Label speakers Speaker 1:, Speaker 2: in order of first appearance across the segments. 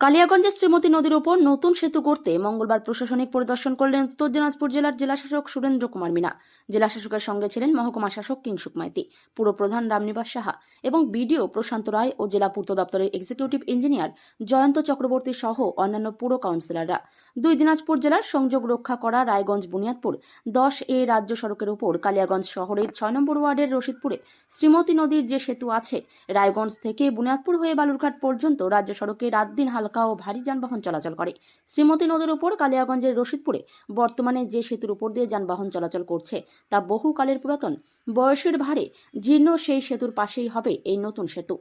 Speaker 1: কালিয়াগঞ্জে শ্রীমতী নদীর ওপর নতুন সেতু করতে মঙ্গলবার প্রশাসনিক পরিদর্শন করলেন উত্তর দিনাজপুর জেলার জেলাশাসক সুরেন্দ্র কুমার মীনা। জেলাশাসকের সঙ্গে ছিলেন মহকুমা শাসক কিংসুক মাইতি, পুরপ্রধান রামনিবাস সাহা এবং বিডিও প্রশান্ত রায় ও জেলা পূর্ত দপ্তরের এক্সিকিউটিভ ইঞ্জিনিয়ার জয়ন্ত চক্রবর্তী সহ অন্যান্য পুর কাউন্সিলররা। দুই দিনাজপুর জেলার সংযোগ রক্ষা করা রায়গঞ্জ বুনিয়াদপুর 10A রাজ্য সড়কের উপর কালিয়াগঞ্জ শহরের 6 নম্বর ওয়ার্ডের রশিদপুরে শ্রীমতী নদীর যে সেতু আছে, রায়গঞ্জ থেকে বুনিয়াদপুর হয়ে বালুরঘাট পর্যন্ত রাজ্য সড়কে রাত দিন হালকা ও ভারী যানবাহন চলাচল করে। শ্রীমতী নদীর উপর কালিয়াগঞ্জের রশিদপুরে বর্তমানে যে সেতুর উপর দিয়ে যানবাহন চলাচল করছে তা বহুকালের পুরাতন, বয়সের ভারে জীর্ণ। সেই সেতুর পাশেই হবে এই নতুন সেতু।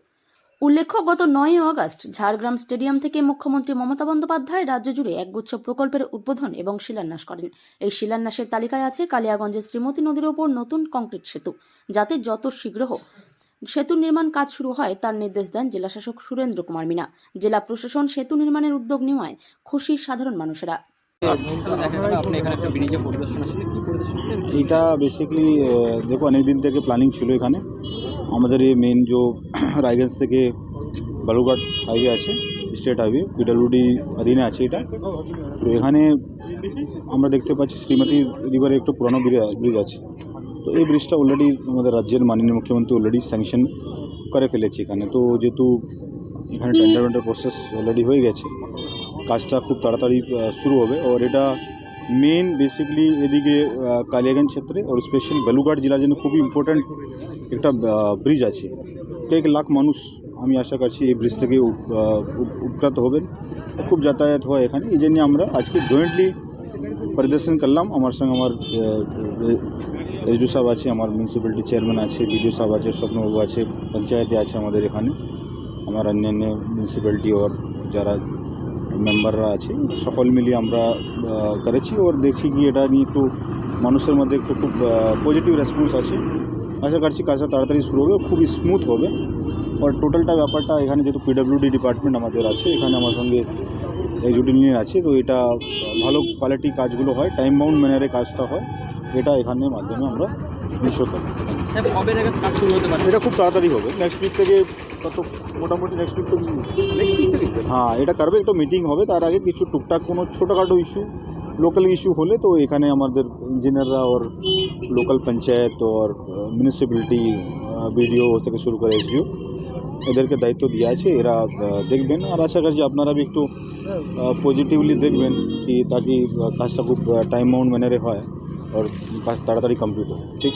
Speaker 1: উল্লেখ্য, গত 9 আগস্ট ঝাড়গ্রাম স্টেডিয়াম থেকে মুখ্যমন্ত্রী মমতা বন্দ্যোপাধ্যায় রাজ্য জুড়ে একগুচ্ছ প্রকল্পের উদ্বোধন এবং শিলান্যাস করেন। এই শিলান্যাসের তালিকায় আছে কালিয়াগঞ্জের শ্রীমতী নদীর ওপর নতুন কংক্রিট সেতু, যাতে যত শীঘ্র সেতু নির্মাণ কাজ শুরু হয় তার নির্দেশ দেন জেলাশাসক সুরেন্দ্র কুমার মীনা। জেলা প্রশাসন সেতু নির্মাণের উদ্যোগ নেওয়ায় খুশি সাধারণ মানুষেরা।
Speaker 2: এটা বেসিক্যালি দেখো অনেকদিন থেকে প্ল্যানিং ছিল এখানে। আমাদের এই মেন যে রায়গঞ্জ থেকে বালুরঘাট হাইওয়ে আছে, স্টেট হাইওয়ে, পিডব্লিউডি অধীনে আছে এটা। তো এখানে আমরা দেখতে পাচ্ছি শ্রীমতী রিভারে একটু পুরনো ব্রিজ আছে। তো এই ব্রিজটা অলরেডি আমাদের রাজ্যের মাননীয় মুখ্যমন্ত্রী অলরেডি স্যাংশন করে ফেলেছে এখানে। তো যেহেতু এখানে টেন্ডার প্রসেস অলরেডি হয়ে গেছে, কাজটা খুব তাড়াতাড়ি শুরু হবে। আর এটা মেন বেসিক্যালি এদিকে কালিয়াগঞ্জ ক্ষেত্রে আর স্পেশালি বালুরঘাট জেলার জন্য খুবই ইম্পর্ট্যান্ট একটা ব্রিজ আছে। কয়েক লাখ মানুষ আমি আশা করছি এই ব্রিজ থেকে উপকৃত হবেন, খুব যাতায়াত হয় এখানে। এই জন্য আমরা আজকে জয়েন্টলি পরিদর্শন করলাম। আমার সঙ্গে আমার এসডিও সাহেব আছে, আমার মিউনিসিপ্যালিটি চেয়ারম্যান আছে, বিডিও সাহেব আছে, স্বপ্নবাবু আছে, পঞ্চায়েতে আছে আমাদের এখানে, আমার অন্যান্য মিউনিসিপ্যালিটি ওর যারা মেম্বাররা আছে, সকল মিলিয়ে আমরা করেছি। ওর দেখছি কি এটা নিয়ে একটু মানুষের মধ্যে একটু খুব পজিটিভ রেসপন্স আছে। আশা করছি কাজটা তাড়াতাড়ি শুরু হবে, খুবই স্মুথ হবে। আর টোটালটা ব্যাপারটা এখানে যেহেতু পিডব্লিউডি ডিপার্টমেন্ট আমাদের আছে, এখানে আমার সঙ্গে এক্সিকিউটিভ ইঞ্জিনিয়ার আছে, তো এটা ভালো কোয়ালিটি কাজগুলো হয়, টাইম বাউন্ড ম্যানারে কাজটা হয়। এটা এখানের মাধ্যমে আমরা নিশ্চয় করি। এটা খুব তাড়াতাড়ি হবে, নেক্সট উইক থেকে, কত মোটামুটি নেক্সট উইক থেকে হ্যাঁ এটা করবে। একটা মিটিং হবে, তার আগে কিছু টুকটাক কোনো ছোটোখাটো ইস্যু, লোকাল ইস্যু হলে তো এখানে আমাদের ইঞ্জিনিয়াররা ওর লোকাল পঞ্চায়েত ওর মিউনিসিপ্যালিটি বিডিও থেকে শুরু করে এসডিও এদেরকে দায়িত্ব দেওয়া আছে, এরা দেখবেন। আর আশা করছি আপনারা भी একটু পজিটিভলি দেখবেন কি তাকি কাজটা খুব টাইম বাউন্ড ম্যানারে হয় আর কাজ তাড়াতাড়ি কমপ্লিট হয়। ঠিক।